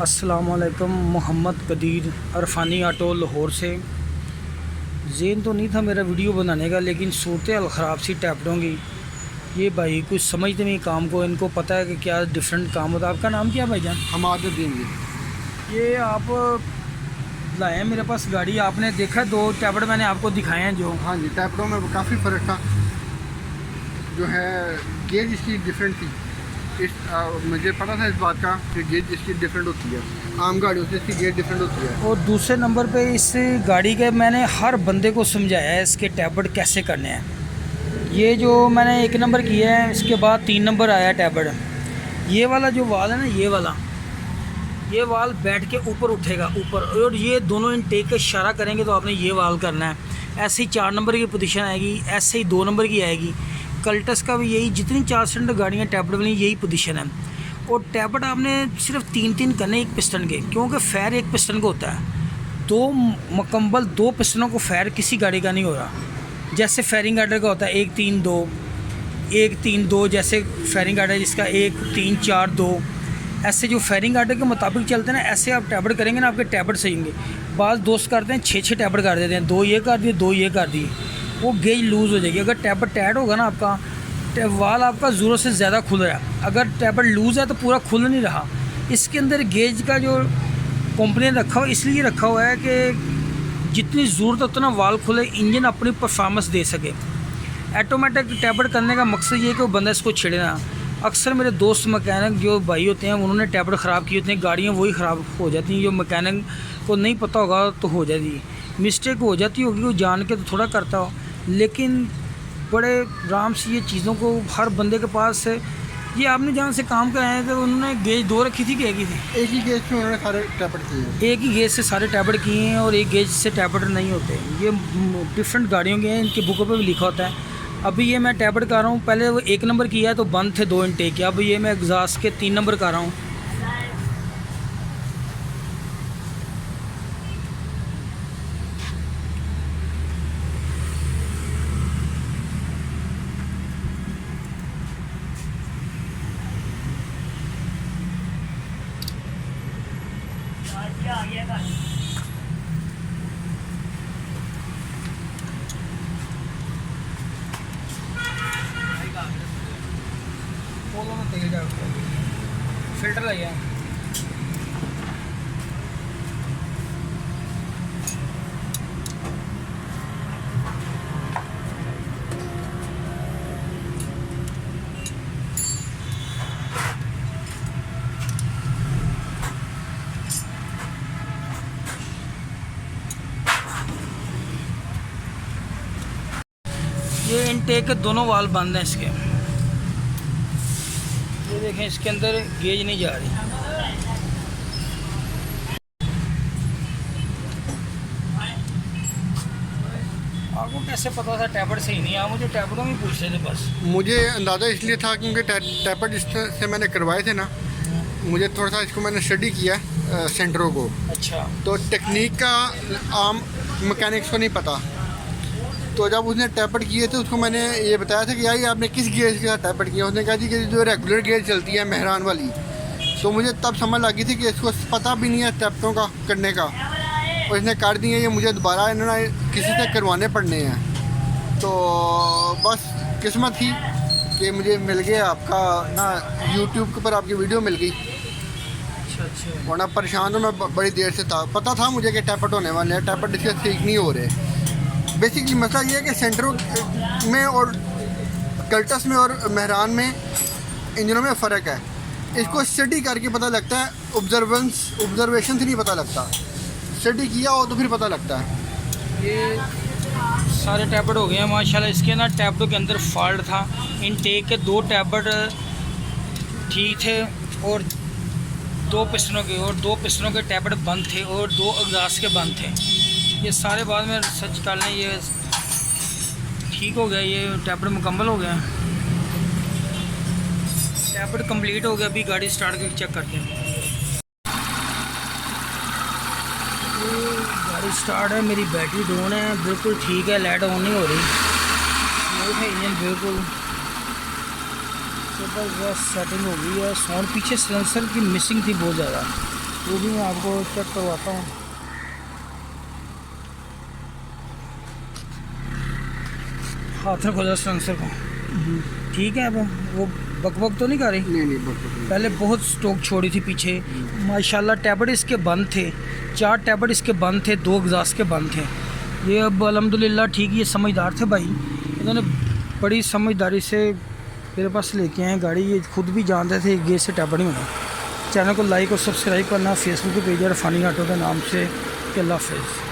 अस्सलामुअलैकुम। मोहम्मद कदीर अरफानी ऑटो लाहौर से। ज़ेन तो नहीं था मेरा वीडियो बनाने का, लेकिन सूरत हाल ख़राब सी टैबलों की। ये भाई कुछ समझते नहीं काम को, इनको पता है कि क्या डिफरेंट काम होता है। आपका नाम क्या है भाईजान? हमादुद्दीन जी। ये आप लाए हैं मेरे पास गाड़ी, आपने देखा दो टैबलेट मैंने आपको दिखाए हैं जो। हाँ जी, टैबलों में काफ़ी फ़र्क था। जो है गेज इसकी डिफरेंट थी। मुझे पता था इस बात का कि गेज इसकी डिफरेंट होती है, आम गाड़ियों से इसकी गेज डिफरेंट होती है। और दूसरे नंबर पे इस गाड़ी के मैंने हर बंदे को समझाया है इसके टैबलेट कैसे करने हैं। ये जो मैंने 1 नंबर किया है, इसके बाद 3 नंबर आया टैबलेट। ये वाला जो वाल है ना, ये वाल बैठ के ऊपर उठेगा ऊपर, और ये दोनों इनटेक के इशारा करेंगे तो आपने ये वाल करना है। ऐसे ही 4 नंबर की पोजीशन आएगी, ऐसे ही 2 नंबर की आएगी। कल्टस का भी यही, जितनी 4 सिलेंडर गाड़ियाँ टैबलेट वाली यही पोजीशन है। और टैबलेट आपने सिर्फ 3 करने एक पिस्टन के, क्योंकि फायर एक पिस्टन को होता है। दो मुकम्मल 2 पिस्टनों को फायर किसी गाड़ी का नहीं हो रहा। जैसे फायरिंग आर्डर का होता है 1 3 2 1 3 2, जैसे फायरिंग आर्डर जिसका 1 3 4 2, ऐसे जो फायरिंग आर्डर के मुताबिक चलते हैं ना, ऐसे आप टैबलेट करेंगे ना, आपके टैबलेट सही होंगे। बाज़ दोस्त करते हैं 6 टैबलेट कर देते हैं, 2 ये कर दिए 2 ये कर दिए, वो गेज लूज़ हो जाएगी। अगर टैबलेट टाइट होगा ना आपका, वाल आपका ज़रूरत से ज़्यादा खुल रहा है। अगर टैबलेट लूज़ है तो पूरा खुल नहीं रहा। इसके अंदर गेज का जो कंपनी ने रखा हुआ, इसलिए रखा हुआ है कि जितनी ज़रूरत है उतना वाल खुले, इंजन अपनी परफॉर्मेंस दे सके। ऑटोमेटिक टैबलेट करने का मकसद ये है कि वो बंदा इसको छेड़े ना। अक्सर मेरे दोस्त मैकेनिक जो भाई होते हैं, उन्होंने टैबलेट ख़राब किए होते हैं, गाड़ियाँ वही ख़राब हो जाती हैं। जो मैकेनिक को नहीं पता होगा तो हो जाती है, मिस्टेक हो जाती होगी, वो जान के तो थोड़ा करता हो। लेकिन बड़े आराम से ये चीज़ों को हर बंदे के पास है। ये आपने जहाँ से काम कराए थे, उन्होंने गेज 2 रखी थी कि एक ही थी? एक ही गेज में उन्होंने सारे टैबलेट किए हैं। एक ही गेज से सारे टैबलेट किए हैं, और एक गेज से टैबलेट नहीं होते। ये डिफरेंट गाड़ियों के हैं, इनकी बुकों पे भी लिखा होता है। अभी ये मैं टैबलेट कर रहा हूँ, पहले वो 1 नंबर किया है तो बंद थे 2 इनटेक के। अब ये मैं एग्जॉस्ट के 3 नंबर कर रहा हूँ। तेल डाल फिल्टर लगे ये इनटेक के दोनों वाल बंद हैं इसके। ये देखें, इसके अंदर गेज नहीं जा रही। आपको कैसे पता था टैबलेट सही नहीं? आप मुझे टैबलेटों में पूछ रहे थे बस। मुझे अंदाज़ा इसलिए था क्योंकि टैबलेट इस से मैंने करवाए थे ना, मुझे थोड़ा सा इसको मैंने स्टडी किया सेंटरों को। अच्छा। तो टेक्निक का आम मैकेनिक्स को नहीं पता। तो जब उसने टैबलेट किए थे, उसको मैंने ये बताया था कि यार ये आपने किस गेज के साथ टैबलेट किया। उसने कहा जी कि जो रेगुलर गेज चलती है मेहरान वाली। तो मुझे तब समझ लगी थी कि इसको पता भी नहीं है टैबलेटों का करने का, और इसने कर दिए। ये मुझे दोबारा इन्होंने किसी से करवाने पड़ने हैं। तो बस किस्मत थी कि मुझे मिल गया आपका ना, यूट्यूब के ऊपर आपकी वीडियो मिल गई। अच्छा। वरना परेशान तो मैं बड़ी देर से था। पता था मुझे कि टैबलेट होने वाले हैं, टैबलेट इसके ठीक नहीं हो रहे। बेसिकली मसला ये है कि सेंटरों में और कल्टस में और मेहरान में इंजनों में फ़र्क है। इसको स्टडी करके पता लगता है, ऑब्जर्वेशन से नहीं पता लगता। स्टडी किया हो तो फिर पता लगता है। ये सारे टैबलेट हो गए हैं माशाल्लाह। इसके ना टैबलेट के अंदर फॉल्ट था। इनटेक के 2 टैबलेट ठीक थे, और 2 पिस्टनों के टैबलेट बंद थे, और 2 एग्जॉस्ट के बंद थे। ये सारे बाद में सर्च कर लें, ये ठीक हो गया। ये टैबलेट मुकम्मल हो गया, टैबलेट कंप्लीट हो गया। अभी गाड़ी स्टार्ट करके चेक करते हैं। गाड़ी स्टार्ट है, मेरी बैटरी डाउन है, बिल्कुल ठीक है, लाइट ऑन नहीं हो रही। स्मूथ है इंजन, बिल्कुल ज़बरदस्त सेटिंग हो गई है। साउंड पीछे सेंसर की मिसिंग थी बहुत ज़्यादा, वो भी मैं आपको चेक करवाता हूँ। हाथ में खोजा सेंसर को, ठीक है। अब वो बकबक तो नहीं कर रही? नहीं नहीं बस पहले बहुत स्टॉक छोड़ी थी पीछे माशाल्लाह। टैबलेट इसके बंद थे, 4 टैबलेट इसके बंद थे, 2 एग्जास्ट के बंद थे। ये अब अल्हम्दुलिल्लाह ठीक, ये समझदार थे भाई, इन्होंने बड़ी समझदारी से मेरे पास लेके आए गाड़ी। ये खुद भी जानते थे गेट से टैबलेट नहीं होना। चैनल को लाइक और सब्सक्राइब करना, फेसबुक पे पेज है इरफानी ऑटो के नाम से। अल्लाह हाफ़िज़।